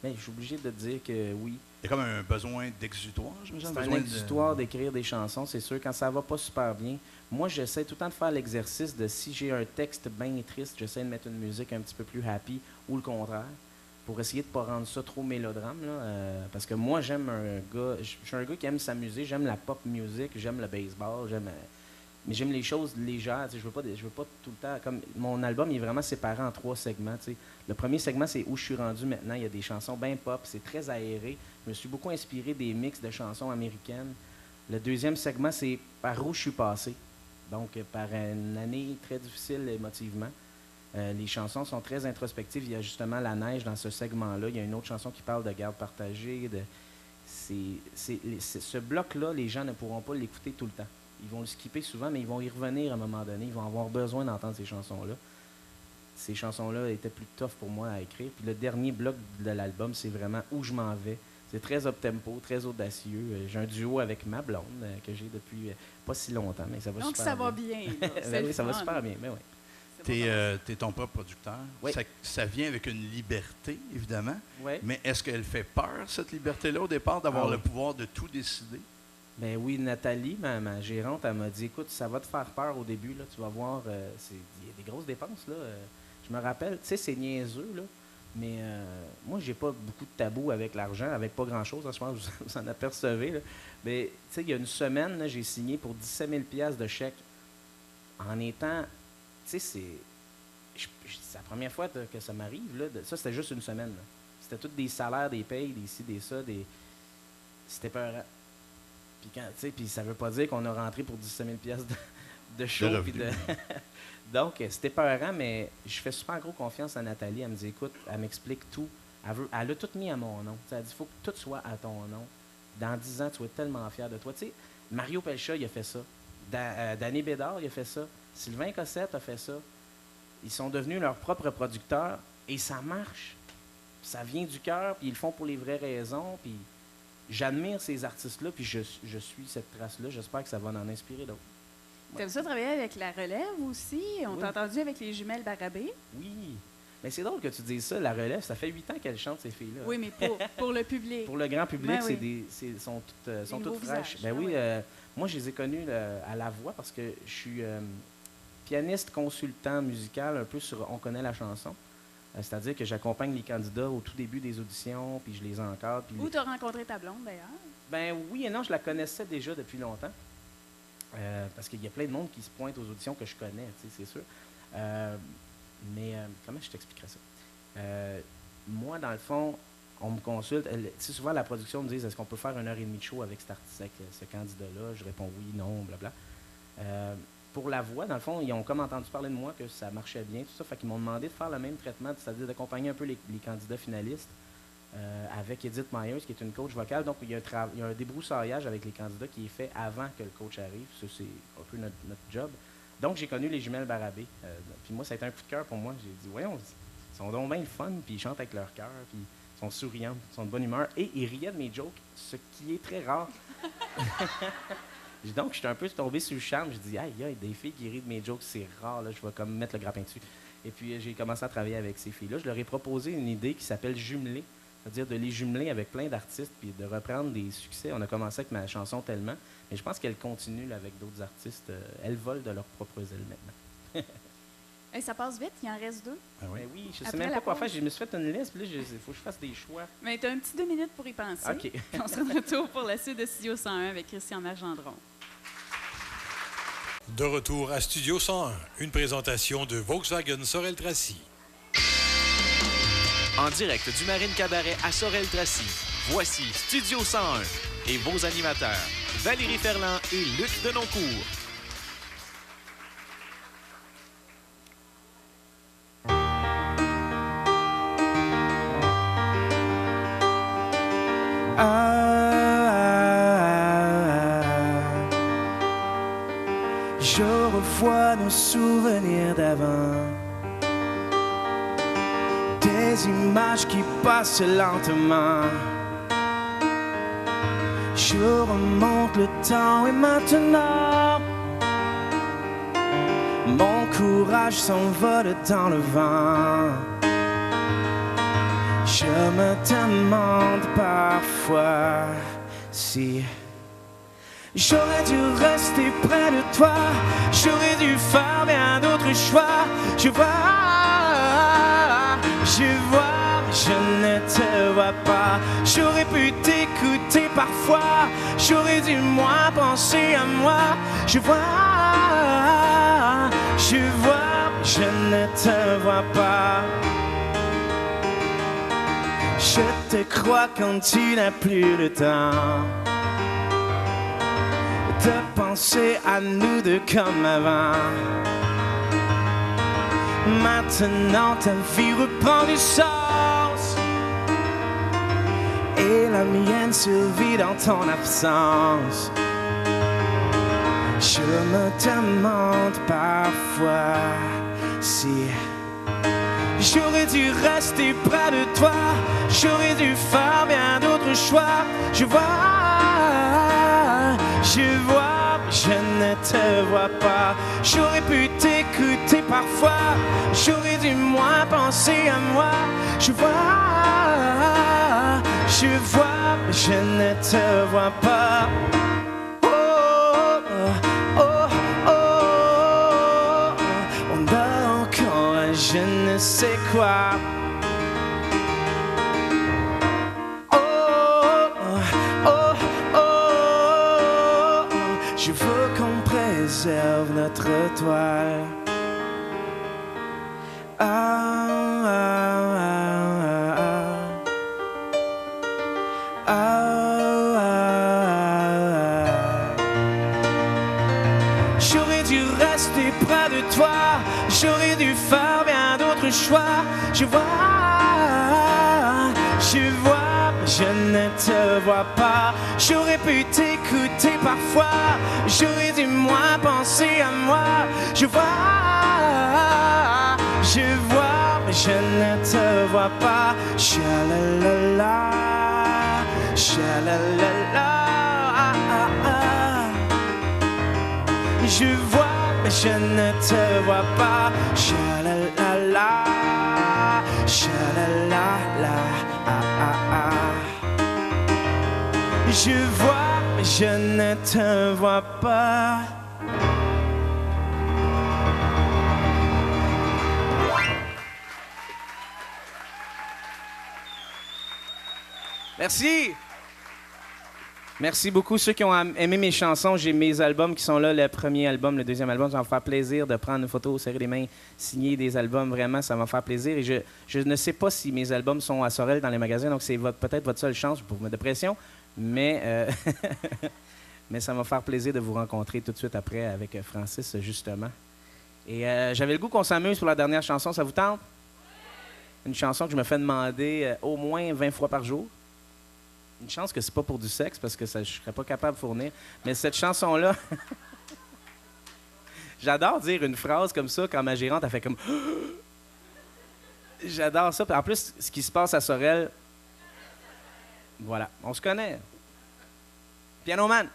Ben, je suis obligé de te dire que oui. Il y a comme un besoin d'exutoire, je me C'est sens. un exutoire d'écrire des chansons, c'est sûr. Quand ça va pas super bien, moi, j'essaie tout le temps de faire l'exercice de si j'ai un texte bien triste, j'essaie de mettre une musique un petit peu plus happy ou le contraire, pour essayer de ne pas rendre ça trop mélodrame. Là, parce que moi, j'aime un gars... Je suis un gars qui aime s'amuser, j'aime la pop music, j'aime le baseball, mais j'aime les choses légères. Je veux pas tout le temps... Comme mon album, il est vraiment séparé en 3 segments. T'sais. Le premier segment, c'est où je suis rendu maintenant. Il y a des chansons bien pop, c'est très aéré. Je me suis beaucoup inspiré des mix de chansons américaines. Le deuxième segment, c'est par où je suis passé. Donc, par une année très difficile émotivement. Les chansons sont très introspectives. Il y a justement la neige dans ce segment-là. Il y a une autre chanson qui parle de garde partagée. Ce bloc-là, les gens ne pourront pas l'écouter tout le temps. Ils vont le skipper souvent, mais ils vont y revenir à un moment donné. Ils vont avoir besoin d'entendre ces chansons-là. Ces chansons-là étaient plus tough pour moi à écrire. Puis le dernier bloc de l'album, c'est vraiment où je m'en vais. C'est très up-tempo, très audacieux. J'ai un duo avec ma blonde que j'ai depuis pas si longtemps, mais ça va Donc, super ça va bien. bien. là. C'est Ben le oui, ça va fun. super bien. Ben oui. T'es ton propre producteur. Oui. Ça vient avec une liberté, évidemment. Ouais. Mais est-ce qu'elle fait peur, cette liberté-là, au départ, d'avoir Ah oui. le pouvoir de tout décider? Ben oui, Nathalie, ma gérante, elle m'a dit, écoute, ça va te faire peur au début, là, tu vas voir, il y a des grosses dépenses, là. Je me rappelle, tu sais, c'est niaiseux, là, mais moi, j'ai pas beaucoup de tabous avec l'argent, avec pas grand-chose, je pense que vous en apercevez, là. Mais, tu sais, il y a une semaine, là, j'ai signé pour 17 000 $ de chèque en étant, tu sais, c'est la première fois que ça m'arrive, là. Ça, c'était juste une semaine, là. C'était tous des salaires, des payes, des ci, des ça, c'était peurant. Puis ça veut pas dire qu'on a rentré pour 17 000 $ de show. De puis revenus. Donc, c'était peurant, mais je fais super gros confiance à Nathalie. Elle me dit, écoute, elle m'explique tout. Elle a tout mis à mon nom. T'sais, elle dit, il faut que tout soit à ton nom. Dans 10 ans, tu vas être tellement fier de toi. Tu sais, Mario Pelcha, il a fait ça. Danny Bédard, il a fait ça. Sylvain Cossette a fait ça. Ils sont devenus leurs propres producteurs et ça marche. Ça vient du cœur, puis ils le font pour les vraies raisons. Puis j'admire ces artistes-là, puis je suis cette trace-là. J'espère que ça va en inspirer d'autres. T'aimes ça travailler avec la relève aussi? On Oui. t'a entendu avec les jumelles Barabé? Oui. Mais c'est drôle que tu dises ça, la relève, ça fait 8 ans qu'elles chantent, ces filles-là. Oui, mais pour le public. Pour le grand public, Ben oui. sont toutes nouveaux fraîches. visages. Ben Ah oui, oui. moi, je les ai connues à la voix parce que je suis pianiste consultant musical un peu sur On connaît la chanson. C'est-à-dire que j'accompagne les candidats au tout début des auditions, puis je les encadre. Puis Où tu as rencontré ta blonde, d'ailleurs? Ben oui et non, je la connaissais déjà depuis longtemps. Parce qu'il y a plein de monde qui se pointe aux auditions que je connais, tu sais, c'est sûr. Mais comment je t'expliquerais ça? Moi, dans le fond, on me consulte. Tu sais, souvent, la production me dit est-ce qu'on peut faire 1h30 de show avec cet artiste, avec ce candidat-là? Je réponds oui, non, blabla. Pour la voix, dans le fond, ils ont comme entendu parler de moi que ça marchait bien, tout ça. Fait qu'ils m'ont demandé de faire le même traitement, c'est-à-dire d'accompagner un peu les candidats finalistes avec Edith Myers, qui est une coach vocale. Donc, il y a un débroussaillage avec les candidats qui est fait avant que le coach arrive. Ça, c'est un peu notre job. Donc, j'ai connu les jumelles Barabé. Puis moi, ça a été un coup de cœur pour moi. J'ai dit, voyons, ils sont donc bien le fun, puis ils chantent avec leur cœur, puis ils sont souriants, ils sont de bonne humeur. Et ils riaient de mes jokes, ce qui est très rare. Donc, j'étais un peu tombé sur le charme. Je dis, aïe, aïe, des filles qui rient de mes jokes, c'est rare, là, je vais comme mettre le grappin dessus. Et puis, j'ai commencé à travailler avec ces filles-là. Je leur ai proposé une idée qui s'appelle jumeler, c'est-à-dire de les jumeler avec plein d'artistes, puis de reprendre des succès. On a commencé avec ma chanson Tellement, mais je pense qu'elle continue là, avec d'autres artistes. Elles volent de leurs propres ailes maintenant. Hey, ça passe vite, il en reste 2. Ah oui. Ben oui, je sais Après même la pas quoi pause. faire. Je me suis fait une liste, puis là, il faut que je fasse des choix. Mais tu as un petit 2 minutes pour y penser. OK. Puis on sera de retour pour la suite de Studio 101 avec Christian Margendron. De retour à Studio 101, une présentation de Volkswagen Sorel-Tracy. En direct du Marine Cabaret à Sorel-Tracy, voici Studio 101 et vos animateurs, Valérie Ferland et Luc Denoncourt. Je revois nos souvenirs d'avant, des images qui passent lentement. Je remonte le temps et maintenant mon courage s'envole dans le vent. Je me demande parfois si j'aurais dû rester près de toi, j'aurais dû faire bien d'autres choix. Je vois, je ne te vois pas. J'aurais pu t'écouter parfois, j'aurais dû moins penser à moi. Je je ne te vois pas. Je te crois quand tu n'as plus le temps de penser à nous deux comme avant. Maintenant ta vie reprend du sens et la mienne survit dans ton absence. Je me demande parfois si j'aurais dû rester près de toi, j'aurais dû faire bien d'autres choix. Je ne te vois pas. J'aurais pu t'écouter parfois, j'aurais dû moins penser à moi. Je je ne te vois pas. Oh, oh, oh, oh. On a encore un je ne sais quoi. Je veux qu'on préserve notre toile. J'aurais dû rester près de toi, j'aurais dû faire bien d'autres choix. Je ne te vois pas. J'aurais pu t'écouter parfois, j'aurais dû moins penser à moi. Je je ne te vois pas. Cha-la-la-la, cha-la-la-la. Je vois, mais je ne te vois pas. Cha-la-la-la. Cha-la-la-la, ah, ah, ah. Je vois, mais je ne te vois pas. Merci. Merci beaucoup ceux qui ont aimé mes chansons. J'ai mes albums qui sont là, le premier album, le deuxième album. Ça va me faire plaisir de prendre une photo, serrer les mains, signer des albums. Vraiment, ça va me faire plaisir. Et je ne sais pas si mes albums sont à Sorel dans les magasins, donc c'est peut-être votre seule chance pour mettre de pression. Mais, mais ça va me faire plaisir de vous rencontrer tout de suite après avec Francis, justement. Et j'avais le goût qu'on s'amuse pour la dernière chanson. Ça vous tente? Une chanson que je me fais demander au moins 20 fois par jour. Une chance que c'est pas pour du sexe, parce que je serais pas capable de fournir. Mais cette chanson-là... J'adore dire une phrase comme ça quand ma gérante a fait comme... J'adore ça. En plus, ce qui se passe à Sorel... Voilà, on se connaît. Piano Man.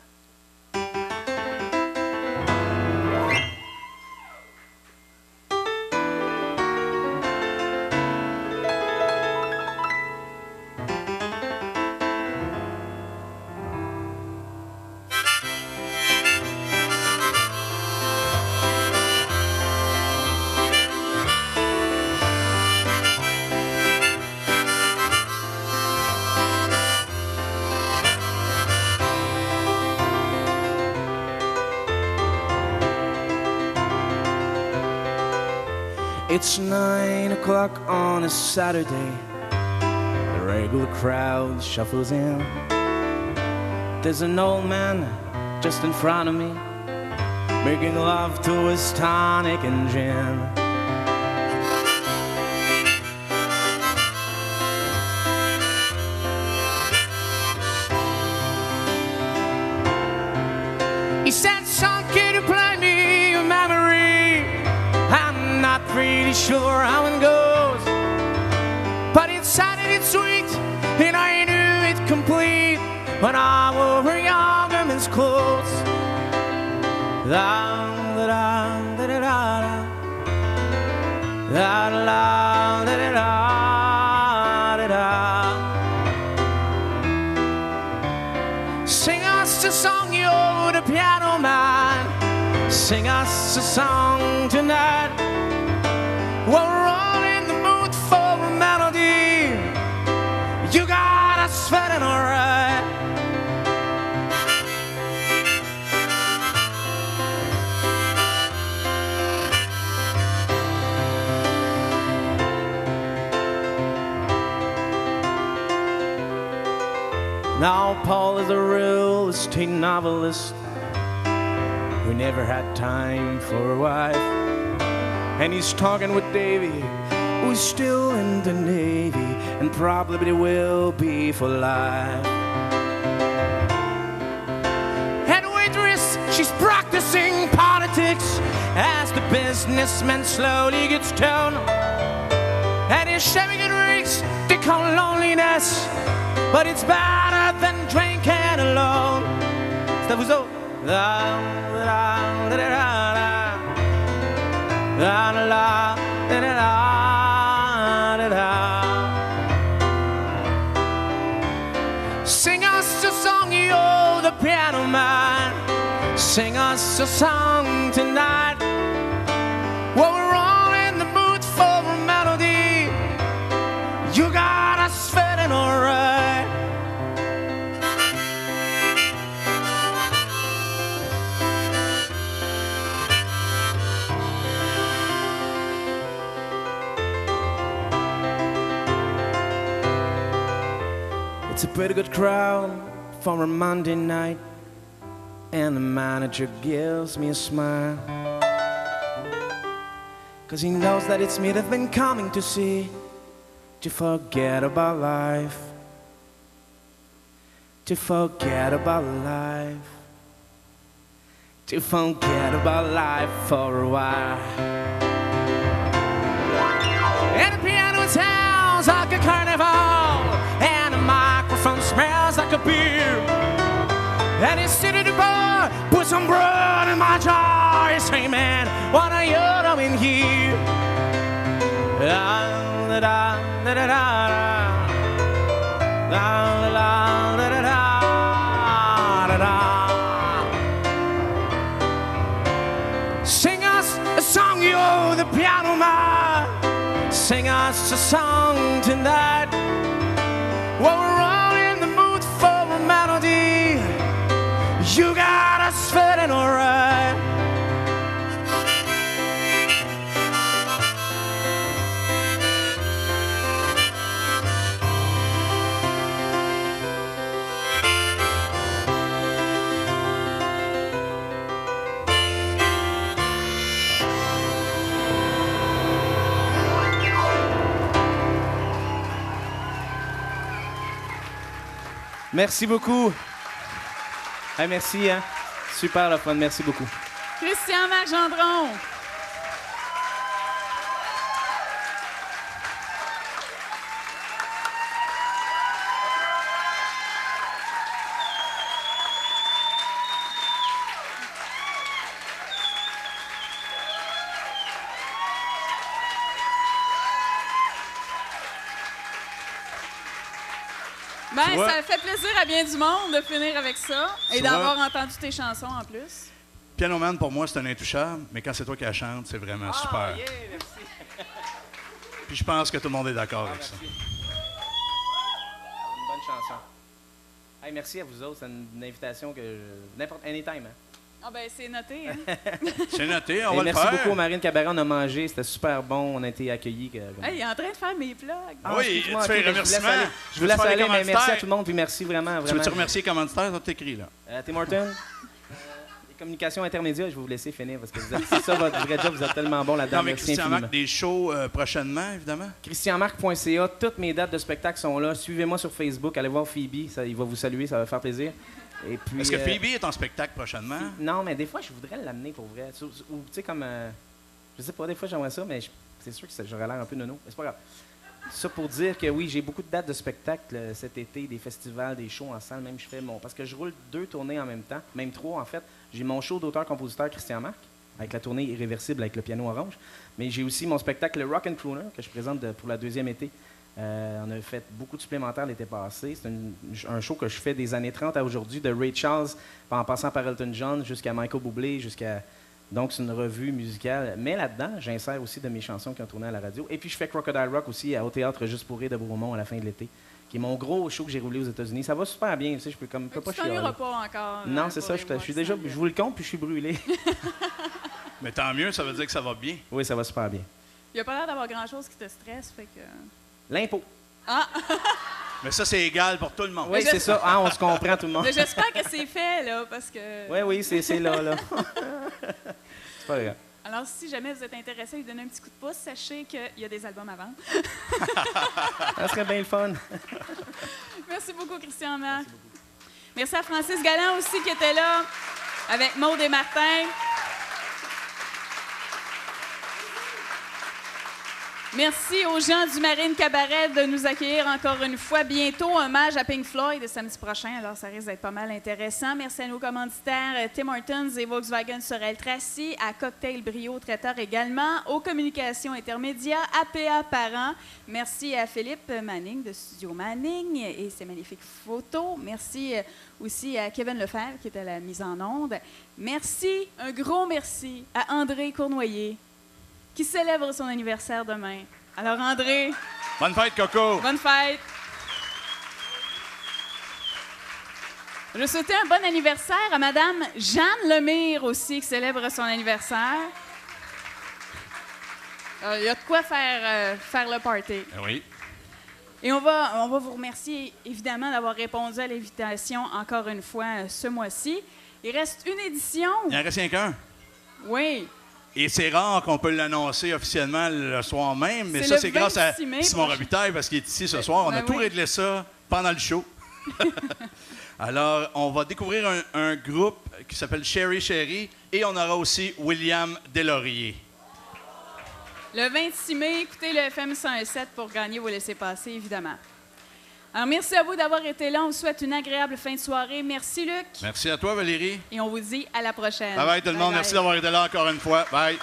It's 9 o'clock on a Saturday. The regular crowd shuffles in. There's an old man just in front of me, making love to his tonic and gin. He said, "Son, can you play me a memory? I'm not pretty sure how it goes, but it sounded it sweet, and I knew it complete when I wore young woman's clothes." Da da da da da da da da da da da. Sing us a song, you're the piano man. Sing us a song tonight. We're all in the mood for a melody. You got us feeling alright. Now Paul is a real estate novelist who never had time for a wife. And he's talking with Davy, who's still in the Navy and probably will be for life. And waitress, she's practicing politics as the businessman slowly gets down. And he's shaving and drinks, they call loneliness, but it's better than drinking alone. Ça vous autres? La la la la la la la la la. Sing us a song, you're the piano man. Sing us a song tonight. Well, we're all in the mood for a melody. You got us feeling alright. It's a pretty good crowd for a Monday night, and the manager gives me a smile, 'cause he knows that it's me they've been coming to see, to forget about life, to forget about life, to forget about life for a while. And the piano sounds like a carnival, and the microphone smells like a beer. And he's sitting at the bar, put some bread in my jar. He's saying, "Man, what are you doing here?" da da da da da la la da da da da. Sing us a song, you're the piano man. Sing us a song tonight. Well, we're all in the mood for a melody. You got us feeling alright. Merci beaucoup. Hey, merci, hein? Super le fun, merci beaucoup. Christian-Marc Gendron. Ben, Tu vois? ça fait plaisir à bien du monde de finir avec ça et Tu d'avoir vois? entendu tes chansons en plus. Piano Man, pour moi, c'est un intouchable, mais quand c'est toi qui la chante, c'est vraiment super. Yeah, merci. Puis je pense que tout le monde est d'accord avec ça. Une bonne chanson. Hey, merci à vous autres, c'est une invitation que n'importe anytime, hein? Ah ben, c'est noté, hein? C'est noté, on Et va le merci faire. beaucoup aux Marine Cabaret, on a mangé, c'était super bon, on a été accueillis. Hey, il est en train de faire mes plugs. Ah, Oui, excuse-moi, tu fais ok, les ben, remerciements. Je vous laisse Tu veux faire aller, les mais merci à commanditaires? tout le monde, puis merci vraiment, Tu vraiment. veux-tu remercier les commanditaires? Tout écrit, là. Tim Horton, les communications intermédiaires, je vais vous laisser finir parce que c'est ça votre vrai job, vous êtes tellement bon là-dedans. Non, mais Merci Christian infiniment. Marc, des shows prochainement, évidemment. ChristianMarc.ca, toutes mes dates de spectacle sont là. Suivez-moi sur Facebook, allez voir Phoebe, ça, il va vous saluer, ça va faire plaisir. Et puis, Est-ce que Phoebe est en spectacle prochainement? Non, mais des fois, je voudrais l'amener pour vrai. Ou, tu sais, comme. Je sais pas, des fois, j'aimerais ça, mais c'est sûr que j'aurais l'air un peu nono. Mais c'est pas grave. Ça pour dire que oui, j'ai beaucoup de dates de spectacle cet été, des festivals, des shows en salle. Même je fais mon. Parce que je roule 2 tournées en même temps, même 3 en fait. J'ai mon show d'auteur-compositeur Christian Marc, avec la tournée Irréversible avec le piano orange. Mais j'ai aussi mon spectacle Le Rock and Crooner, que je présente pour la 2e été. On a fait beaucoup de supplémentaires l'été passé. C'est un show que je fais des années 30 à aujourd'hui, de Ray Charles, en passant par Elton John, jusqu'à Michael Bublé, jusqu'à... Donc, c'est une revue musicale. Mais là-dedans, j'insère aussi de mes chansons qui ont tourné à la radio. Et puis, je fais Crocodile Rock aussi au Théâtre Juste pour rire de Bromont à la fin de l'été, qui est mon gros show que j'ai roulé aux États-Unis. Ça va super bien, tu sais, je peux comme... Tu pas t'ennuieras pas encore. Non, c'est ça, je suis déjà... Je vous le compte, puis je suis brûlé. Mais tant mieux, ça veut dire que ça va bien. Oui, ça va super bien. Il n'y a pas l'air d'avoir grand-chose qui te stresse, fait que... L'impôt. Ah! Mais ça, c'est égal pour tout le monde. Oui, c'est ça. Ah, on se comprend, tout le monde. Mais j'espère que c'est fait, là, parce que... Oui, c'est là. C'est pas grave. Alors, si jamais vous êtes intéressé à lui donner un petit coup de pouce, sachez qu'il y a des albums à vendre. Ça serait bien le fun. Merci beaucoup, Christian Marc. Merci à Francis Galland aussi qui était là, avec Maud et Martin. Merci aux gens du Marine Cabaret de nous accueillir encore une fois. Bientôt, hommage à Pink Floyd samedi prochain, alors ça risque d'être pas mal intéressant. Merci à nos commanditaires Tim Hortons et Volkswagen Sorel Tracy, à Cocktail Brio Traiteur également, aux communications intermédiaires, APA Parents. Merci à Philippe Manning de Studio Manning et ses magnifiques photos. Merci aussi à Kevin Lefebvre qui était à la mise en onde. Merci, un gros merci à André Cournoyer, qui célèbre son anniversaire demain. Alors, André, Bonne fête, Coco! bonne fête! Je souhaitais un bon anniversaire à Madame Jeanne Lemire aussi, qui célèbre son anniversaire. Il y a de quoi faire le party. Oui. Et on va vous remercier, évidemment, d'avoir répondu à l'invitation encore une fois ce mois-ci. Il reste une édition. Il en reste rien qu'un. Oui. Et c'est rare qu'on peut l'annoncer officiellement le soir même, mais C'est ça, le c'est grâce à 26 mai Simon prochain. Robitaille parce qu'il est ici ce soir. On Ben a tout oui. réglé ça pendant le show. Alors, on va découvrir un groupe qui s'appelle Sherry Sherry et on aura aussi William Deslauriers. Le 26 mai, écoutez le FM 107 pour gagner vos laissez-passer, évidemment. Alors, merci à vous d'avoir été là. On vous souhaite une agréable fin de soirée. Merci, Luc. Merci à toi, Valérie. Et on vous dit à la prochaine. Bye bye tout le monde. Merci d'avoir été là encore une fois. Bye.